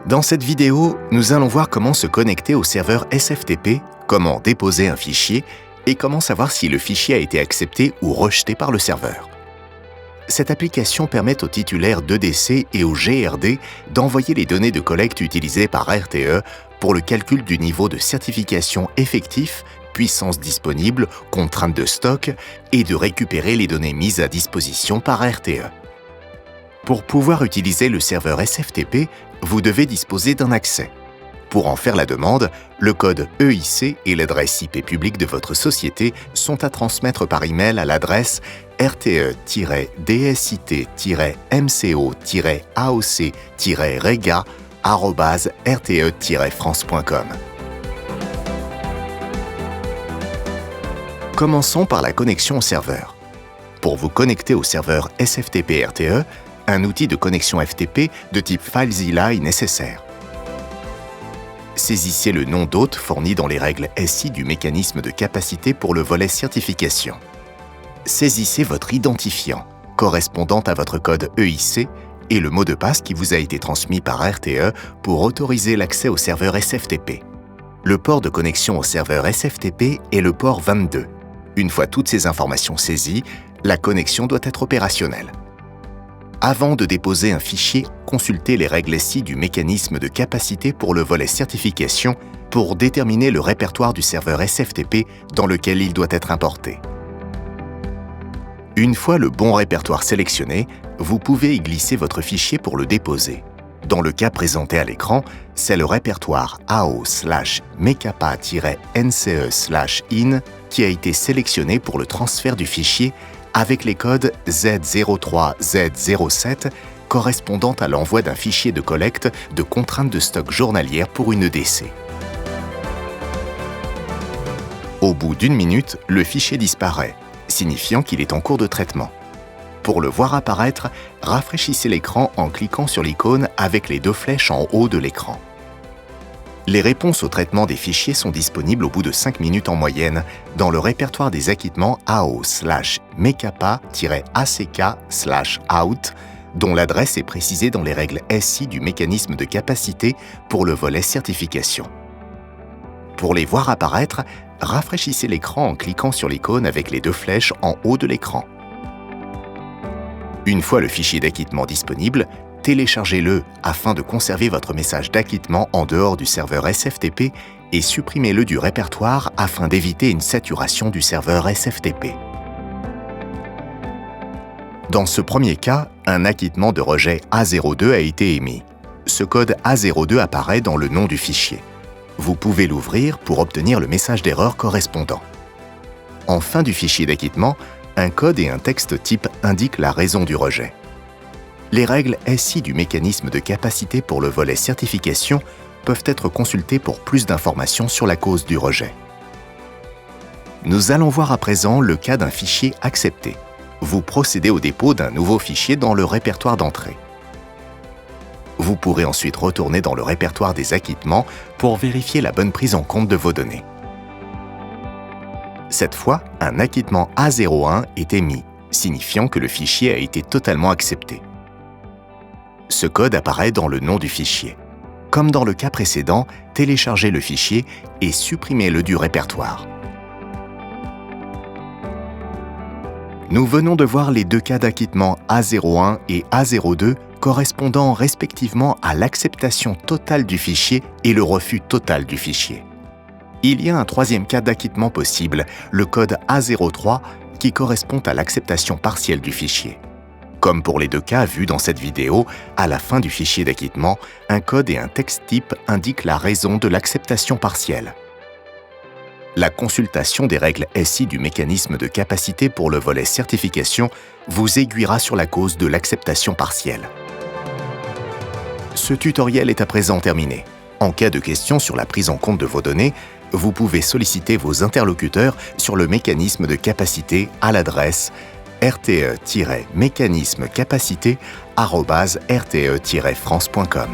Dans cette vidéo, nous allons voir comment se connecter au serveur SFTP, comment déposer un fichier et comment savoir si le fichier a été accepté ou rejeté par le serveur. Cette application permet aux titulaires d'EDC et au GRD d'envoyer les données de collecte utilisées par RTE pour le calcul du niveau de certification effectif, puissance disponible, contrainte de stock et de récupérer les données mises à disposition par RTE. Pour pouvoir utiliser le serveur SFTP, vous devez disposer d'un accès. Pour en faire la demande, le code EIC et l'adresse IP publique de votre société sont à transmettre par email à l'adresse rte-dsit-mco-aoc-rega@rte-france.com. Commençons par la connexion au serveur. Pour vous connecter au serveur SFTP RTE, un outil de connexion FTP de type FileZilla est nécessaire. Saisissez le nom d'hôte fourni dans les règles SI du mécanisme de capacité pour le volet certification. Saisissez votre identifiant, correspondant à votre code EIC, et le mot de passe qui vous a été transmis par RTE pour autoriser l'accès au serveur SFTP. Le port de connexion au serveur SFTP est le port 22. Une fois toutes ces informations saisies, la connexion doit être opérationnelle. Avant de déposer un fichier, consultez les règles SI du mécanisme de capacité pour le volet certification pour déterminer le répertoire du serveur SFTP dans lequel il doit être importé. Une fois le bon répertoire sélectionné, vous pouvez y glisser votre fichier pour le déposer. Dans le cas présenté à l'écran, c'est le répertoire AO/mekapa-nce/in qui a été sélectionné pour le transfert du fichier avec les codes Z03, Z07 correspondant à l'envoi d'un fichier de collecte de contrainte de stock journalière pour une EDC. Au bout d'une minute, le fichier disparaît, signifiant qu'il est en cours de traitement. Pour le voir apparaître, rafraîchissez l'écran en cliquant sur l'icône avec les deux flèches en haut de l'écran. Les réponses au traitement des fichiers sont disponibles au bout de 5 minutes en moyenne dans le répertoire des acquittements AO/mekapa-ack/out, dont l'adresse est précisée dans les règles SI du mécanisme de capacité pour le volet certification. Pour les voir apparaître, rafraîchissez l'écran en cliquant sur l'icône avec les deux flèches en haut de l'écran. Une fois le fichier d'acquittement disponible, téléchargez-le afin de conserver votre message d'acquittement en dehors du serveur SFTP et supprimez-le du répertoire afin d'éviter une saturation du serveur SFTP. Dans ce premier cas, un acquittement de rejet A02 a été émis. Ce code A02 apparaît dans le nom du fichier. Vous pouvez l'ouvrir pour obtenir le message d'erreur correspondant. En fin du fichier d'acquittement, un code et un texte type indiquent la raison du rejet. Les règles SI du mécanisme de capacité pour le volet certification peuvent être consultées pour plus d'informations sur la cause du rejet. Nous allons voir à présent le cas d'un fichier accepté. Vous procédez au dépôt d'un nouveau fichier dans le répertoire d'entrée. Vous pourrez ensuite retourner dans le répertoire des acquittements pour vérifier la bonne prise en compte de vos données. Cette fois, un acquittement A01 est émis, signifiant que le fichier a été totalement accepté. Ce code apparaît dans le nom du fichier. Comme dans le cas précédent, téléchargez le fichier et supprimez-le du répertoire. Nous venons de voir les deux cas d'acquittement A01 et A02 correspondant respectivement à l'acceptation totale du fichier et le refus total du fichier. Il y a un troisième cas d'acquittement possible, le code A03, qui correspond à l'acceptation partielle du fichier. Comme pour les deux cas vus dans cette vidéo, à la fin du fichier d'acquittement, un code et un texte type indiquent la raison de l'acceptation partielle. La consultation des règles SI du mécanisme de capacité pour le volet certification vous aiguillera sur la cause de l'acceptation partielle. Ce tutoriel est à présent terminé. En cas de questions sur la prise en compte de vos données, vous pouvez solliciter vos interlocuteurs sur le mécanisme de capacité à l'adresse rte-mécanisme-capacité@rte-france.com.